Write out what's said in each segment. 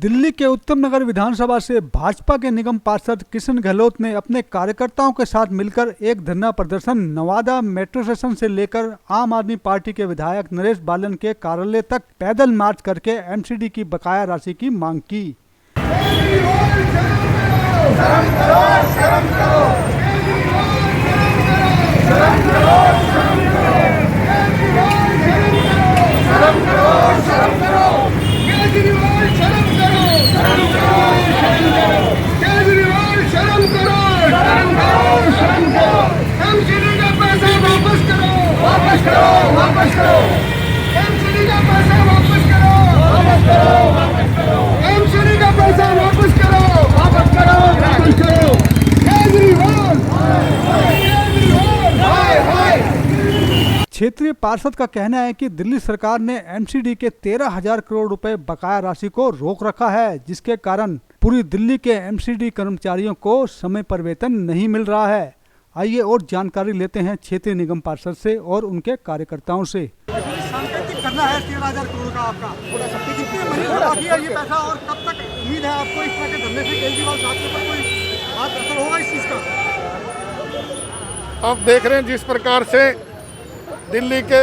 दिल्ली के उत्तम नगर विधानसभा से भाजपा के निगम पार्षद किशन गहलोत ने अपने कार्यकर्ताओं के साथ मिलकर एक धरना प्रदर्शन नवादा मेट्रो स्टेशन से लेकर आम आदमी पार्टी के विधायक नरेश बालन के कार्यालय तक पैदल मार्च करके एमसीडी की बकाया राशि की मांग की। क्षेत्रीय पार्षद का कहना है कि दिल्ली सरकार ने एमसीडी के 13,000 करोड़ रुपए बकाया राशि को रोक रखा है, जिसके कारण पूरी दिल्ली के एमसीडी कर्मचारियों को समय पर वेतन नहीं मिल रहा है। आइए और जानकारी लेते हैं क्षेत्रीय निगम पार्षद से और उनके कार्यकर्ताओं से। करना है 13,000 करोड़ का आपका कितने महीने बाकी है ये पैसा और कब तक उम्मीद है आपको इस तरह के धरने से केजरीवाल साहब के ऊपर कोई हाथ असर होगा इस चीज का? आप देख रहे हैं जिस प्रकार से दिल्ली के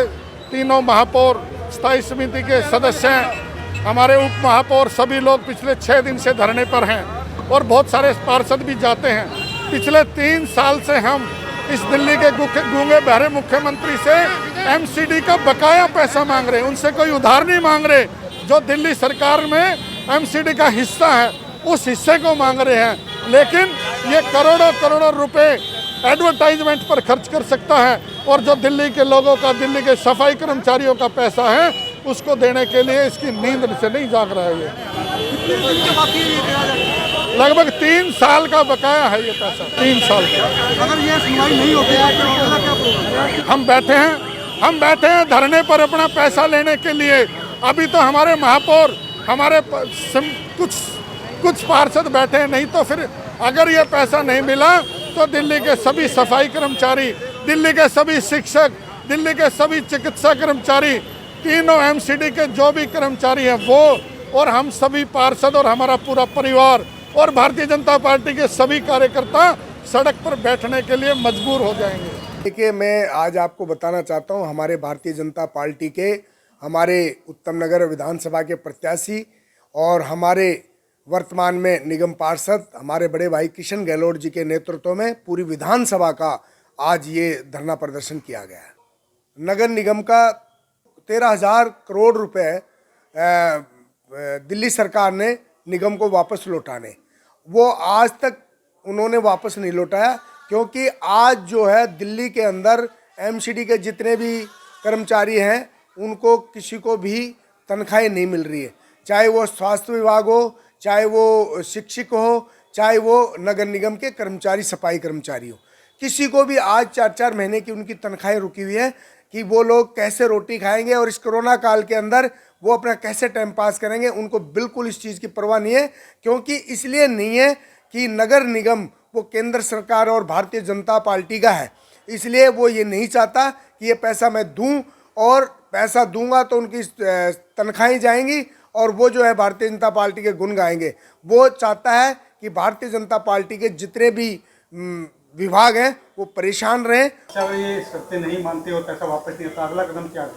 तीनों महापौर स्थायी समिति के सदस्य हैं, हमारे उप महापौर सभी लोग पिछले 6 दिन से धरने पर हैं और बहुत सारे पार्षद भी जाते हैं। पिछले 3 साल से हम इस दिल्ली के गूंगे बहरे मुख्यमंत्री से एमसीडी का बकाया पैसा मांग रहे हैं, उनसे कोई उधार नहीं मांग रहे। जो दिल्ली सरकार में एमसीडी का हिस्सा है उस हिस्से को मांग रहे हैं, लेकिन ये करोड़ों करोड़ों रुपए एडवर्टाइजमेंट पर खर्च कर सकता है और जो दिल्ली के लोगों का, दिल्ली के सफाई कर्मचारियों का पैसा है उसको देने के लिए इसकी नींद से नहीं जाग रहा है। ये लगभग 3 साल का बकाया है ये पैसा, 3 साल का। अगर ये सुनवाई नहीं होती है तो अगला क्या प्रोग्राम? हम बैठे हैं धरने पर अपना पैसा लेने के लिए। अभी तो हमारे महापौर, हमारे कुछ पार्षद बैठे हैं, नहीं तो फिर अगर ये पैसा नहीं मिला तो दिल्ली के सभी सफाई कर्मचारी, दिल्ली के सभी शिक्षक, दिल्ली के सभी चिकित्सा कर्मचारी, तीनों एमसीडी के जो भी कर्मचारी हैं वो और हम सभी पार्षद और हमारा पूरा परिवार और भारतीय जनता पार्टी के सभी कार्यकर्ता सड़क पर बैठने के लिए मजबूर हो जाएंगे। देखिए, मैं आज आपको बताना चाहता हूं, हमारे भारतीय जनता पार्टी के, हमारे उत्तम नगर विधानसभा के प्रत्याशी और हमारे वर्तमान में निगम पार्षद हमारे बड़े भाई किशन गहलोत जी के नेतृत्व में पूरी विधानसभा का आज ये धरना प्रदर्शन किया गया है। नगर निगम का 13,000 करोड़ रुपए दिल्ली सरकार ने निगम को वापस लौटाने, वो आज तक उन्होंने वापस नहीं लौटाया, क्योंकि आज जो है दिल्ली के अंदर एमसीडी के जितने भी कर्मचारी हैं उनको किसी को भी तनख्वाहें नहीं मिल रही है, चाहे वो स्वास्थ्य विभाग हो, चाहे वो शिक्षक हो, चाहे वो नगर निगम के कर्मचारी, सफाई कर्मचारी हो। किसी को भी आज 4-4 महीने की उनकी तनख्वाहें रुकी हुई है कि वो लोग कैसे रोटी खाएंगे और इस कोरोना काल के अंदर वो अपना कैसे टाइम पास करेंगे। उनको बिल्कुल इस चीज़ की परवाह नहीं है, क्योंकि इसलिए नहीं है कि नगर निगम वो केंद्र सरकार और भारतीय जनता पार्टी का है, इसलिए वो ये नहीं चाहता कि ये पैसा मैं दूं और पैसा दूंगा तो उनकी तनख्वाहें जाएंगी और वो जो है भारतीय जनता पार्टी के गुण गाएंगे। वो चाहता है कि भारतीय जनता पार्टी के जितने भी विभाग हैं वो परेशान रहें। ये सत्य नहीं मानते और पैसा वापस नहीं आता, अगला कदम क्या है?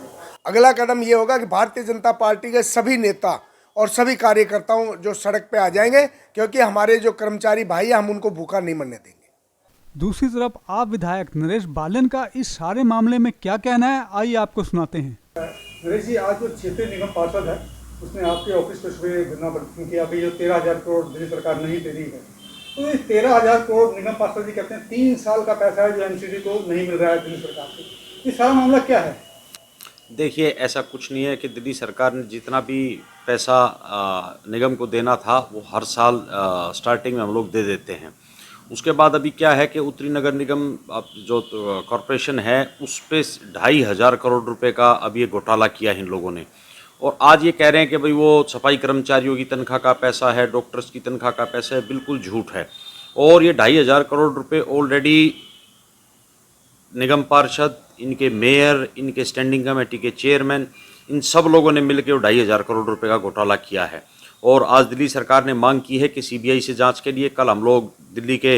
अगला कदम ये होगा कि भारतीय जनता पार्टी के सभी नेता और सभी कार्यकर्ताओं जो सड़क पे आ जाएंगे, क्योंकि हमारे जो कर्मचारी भाई हैं हम उनको भूखा नहीं मरने देंगे। दूसरी तरफ आप विधायक नरेश बालन का इस सारे मामले में क्या कहना है, आइए आपको सुनाते हैं। नरेश जी, आज जो क्षेत्रीय निगम पार्षद है उसने आपके ऑफिस पे सुबह धरना प्रदर्शन किया कि जो 13,000 करोड़ दिल्ली सरकार नहीं दे रही है, तो ये 13,000 करोड़ निगम पार्षद जी कहते हैं 3 साल का पैसा है जो एमसीडी को नहीं मिल रहा है दिल्ली सरकार से। ये सारा मामला क्या है? देखिए, ऐसा कुछ नहीं है कि दिल्ली सरकार ने जितना भी पैसा निगम को देना था वो हर साल स्टार्टिंग में हम लोग दे देते हैं। उसके बाद अभी क्या है कि उत्तरी नगर निगम जो कॉरपोरेशन है उस पर 2,500 करोड़ रुपए का अभी ये घोटाला किया है इन लोगों ने, और आज ये कह रहे हैं कि भाई वो सफाई कर्मचारियों की तनख्वाह का पैसा है, डॉक्टर्स की तनख्वाह का पैसा है। बिल्कुल झूठ है। और ये 2,500 करोड़ रुपए ऑलरेडी निगम पार्षद, इनके मेयर, इनके स्टैंडिंग कमेटी के चेयरमैन, इन सब लोगों ने मिलकर 2,500 करोड़ रुपए का घोटाला किया है। और आज दिल्ली सरकार ने मांग की है कि सीबीआई से जांच के लिए कल हम लोग दिल्ली के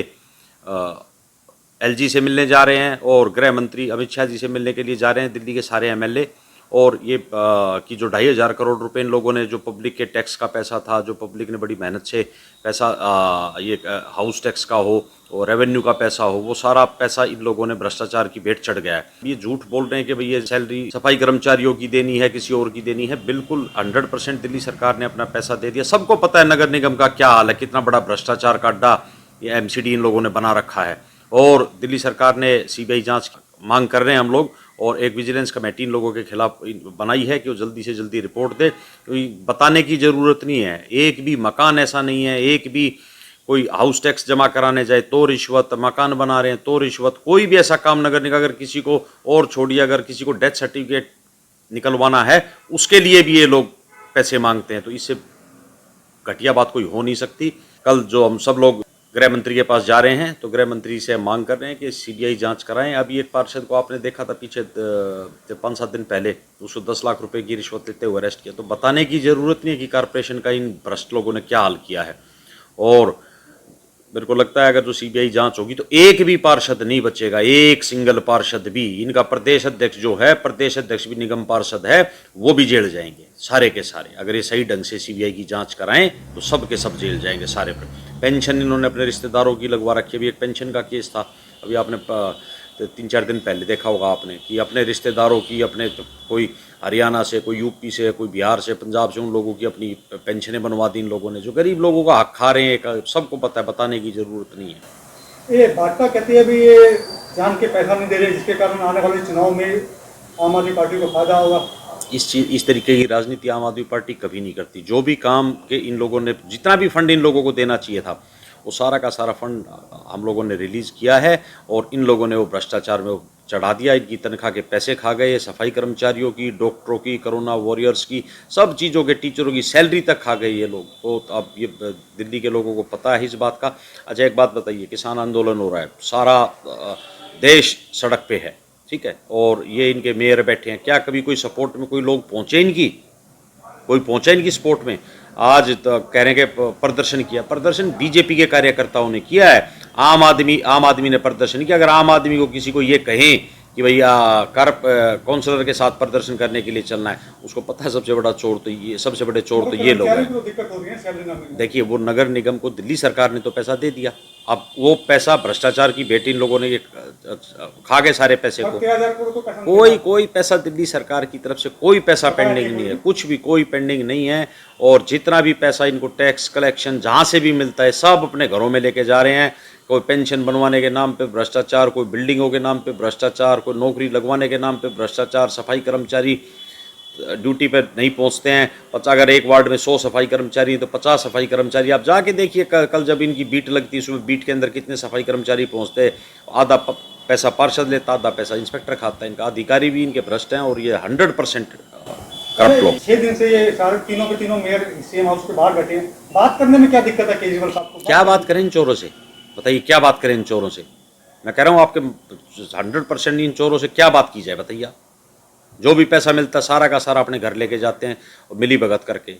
एलजी से मिलने जा रहे हैं और गृह मंत्री अमित शाह जी से मिलने के लिए जा रहे हैं, दिल्ली के सारे एमएलए। और ये कि जो 2,500 करोड़ रुपए इन लोगों ने, जो पब्लिक के टैक्स का पैसा था, जो पब्लिक ने बड़ी मेहनत से पैसा ये हाउस टैक्स का हो और रेवेन्यू का पैसा हो, वो सारा पैसा इन लोगों ने भ्रष्टाचार की भेंट चढ़ गया है। ये झूठ बोल रहे हैं कि भाई ये सैलरी सफाई कर्मचारियों की देनी है, किसी और की देनी है। बिल्कुल 100% दिल्ली सरकार ने अपना पैसा दे दिया। सबको पता है नगर निगम का क्या हाल है, कितना बड़ा भ्रष्टाचार का अड्डा ये एमसीडी इन लोगों ने बना रखा है। और दिल्ली सरकार ने सीबीआई जांच मांग कर रहे हैं हम लोग, और एक विजिलेंस कमेटी इन लोगों के खिलाफ बनाई है कि वो जल्दी से जल्दी रिपोर्ट दे। क्योंकि बताने की ज़रूरत नहीं है, एक भी मकान ऐसा नहीं है, एक भी कोई हाउस टैक्स जमा कराने जाए तो रिश्वत, मकान बना रहे हैं तो रिश्वत, कोई भी ऐसा काम नगर निगम, अगर किसी को और छोड़िए, अगर किसी को डेथ सर्टिफिकेट निकलवाना है उसके लिए भी ये लोग पैसे मांगते हैं। तो इससे घटिया बात कोई हो नहीं सकती। कल जो हम सब लोग गृह मंत्री के पास जा रहे हैं, तो गृह मंत्री से मांग कर रहे हैं कि सीबीआई जांच कराएं। अभी एक पार्षद को आपने देखा था पीछे 5-7 दिन पहले, उसको 10 लाख रुपए की रिश्वत लेते हुए अरेस्ट किया। तो बताने की ज़रूरत नहीं है कि कॉरपोरेशन का इन भ्रष्ट लोगों ने क्या हाल किया है। और मेरे को लगता है अगर जो सीबीआई जांच होगी तो एक भी पार्षद नहीं बचेगा, एक सिंगल पार्षद भी। इनका प्रदेश अध्यक्ष जो है, प्रदेश अध्यक्ष भी निगम पार्षद है, वो भी जेल जाएंगे सारे के सारे। अगर ये सही ढंग से सीबीआई की जांच कराएं तो सब के सब जेल जाएंगे सारे। पेंशन इन्होंने अपने रिश्तेदारों की लगवा रखी है। अभी एक पेंशन का केस था, अभी आपने 3-4 दिन पहले देखा होगा आपने, कि अपने रिश्तेदारों की, अपने कोई हरियाणा से, कोई यूपी से, कोई बिहार से, पंजाब से, उन लोगों की अपनी पेंशनें बनवा दी इन लोगों ने, जो गरीब लोगों का हक खा रहे हैं। सबको पता है, बताने की ज़रूरत नहीं है। ये भाजपा कहती है भी ये जान के पैसा नहीं दे रहे, जिसके कारण आने वाले चुनाव में आम आदमी पार्टी को फायदा होगा। इस तरीके की राजनीति आम आदमी पार्टी कभी नहीं करती। जो भी काम के इन लोगों ने, जितना भी फंड इन लोगों को देना चाहिए था, वो सारा का सारा फंड हम लोगों ने रिलीज़ किया है। और इन लोगों ने वो भ्रष्टाचार में चढ़ा दिया। इनकी तनख्वाह के पैसे खा गए, सफाई कर्मचारियों की, डॉक्टरों की, कोरोना वॉरियर्स की, सब चीज़ों के, टीचरों की सैलरी तक खा गए ये लोग। तो अब ये दिल्ली के लोगों को पता है इस बात का। अच्छा एक बात बताइए, किसान आंदोलन हो रहा है, सारा देश सड़क पे है, ठीक है, और ये इनके मेयर बैठे हैं। क्या कभी कोई सपोर्ट में कोई लोग पहुँचे इनकी? कोई पहुँचा इनकी सपोर्ट में? आज तो कह रहे हैं कि प्रदर्शन किया। प्रदर्शन बीजेपी के कार्यकर्ताओं ने किया है, आम आदमी ने प्रदर्शन किया। अगर आम आदमी को किसी को ये कहें कि भैया काउंसलर के साथ प्रदर्शन करने के लिए चलना है, उसको पता है सबसे बड़ा चोर तो ये, सबसे बड़े चोर तो ये लोग हैं। देखिए, वो नगर निगम को दिल्ली सरकार ने तो पैसा दे दिया, अब वो पैसा भ्रष्टाचार की भेंट इन लोगों ने खा गए सारे पैसे को। कोई पैसा दिल्ली सरकार की तरफ से कोई पैसा पेंडिंग नहीं है, कुछ भी कोई पेंडिंग नहीं है। और जितना भी पैसा इनको टैक्स कलेक्शन जहाँ से भी मिलता है, सब अपने घरों में लेके जा रहे हैं। कोई पेंशन बनवाने के नाम पे भ्रष्टाचार, कोई बिल्डिंगों के नाम पे भ्रष्टाचार, कोई नौकरी लगवाने के नाम पे भ्रष्टाचार, सफाई कर्मचारी ड्यूटी पर नहीं पहुंचते हैं। अगर एक वार्ड में 100 सफाई कर्मचारी तो 50 सफाई कर्मचारी, आप जाके देखिए कल जब इनकी बीट लगती है, उसमें बीट के अंदर कितने सफाई कर्मचारी पहुंचते हैं। आधा पैसा पार्षद लेता, आधा पैसा इंस्पेक्टर खाता है। इनका अधिकारी भी इनके भ्रष्ट हैं और ये 100% करप्ट लोग। 6 दिन से ये सारे तीनों के तीनों मेयर सीएम हाउस के बाहर बैठे हैं। बात करने में क्या दिक्कत है केजरीवाल साहब को? क्या बात करें इन चोरों से? बताइए, क्या बात करें इन चोरों से? मैं कह रहा हूँ आपके 100% इन चोरों से क्या बात की जाए, बताइए। जो भी पैसा मिलता है सारा का सारा अपने घर लेके जाते हैं और मिली भगत करके।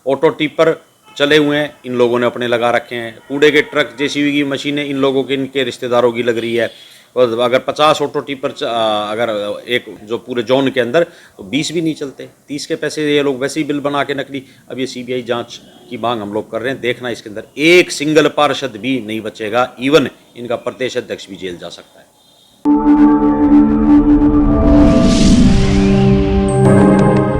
ऑटो टिपर चले हुए हैं इन लोगों ने अपने लगा रखे हैं, कूड़े के ट्रक, जेसीबी की मशीनें इन लोगों के, इनके रिश्तेदारों की लग रही है। और अगर 50 ऑटो टिपर अगर एक जो पूरे जोन के अंदर, तो 20 भी नहीं चलते। 30 के पैसे ये लोग वैसे ही बिल बना के नकली। अब ये सीबीआई जांच की मांग हम लोग कर रहे हैं। देखना इसके अंदर एक सिंगल पार्षद भी नहीं बचेगा, इवन इनका प्रदेश अध्यक्ष भी जेल जा सकता है।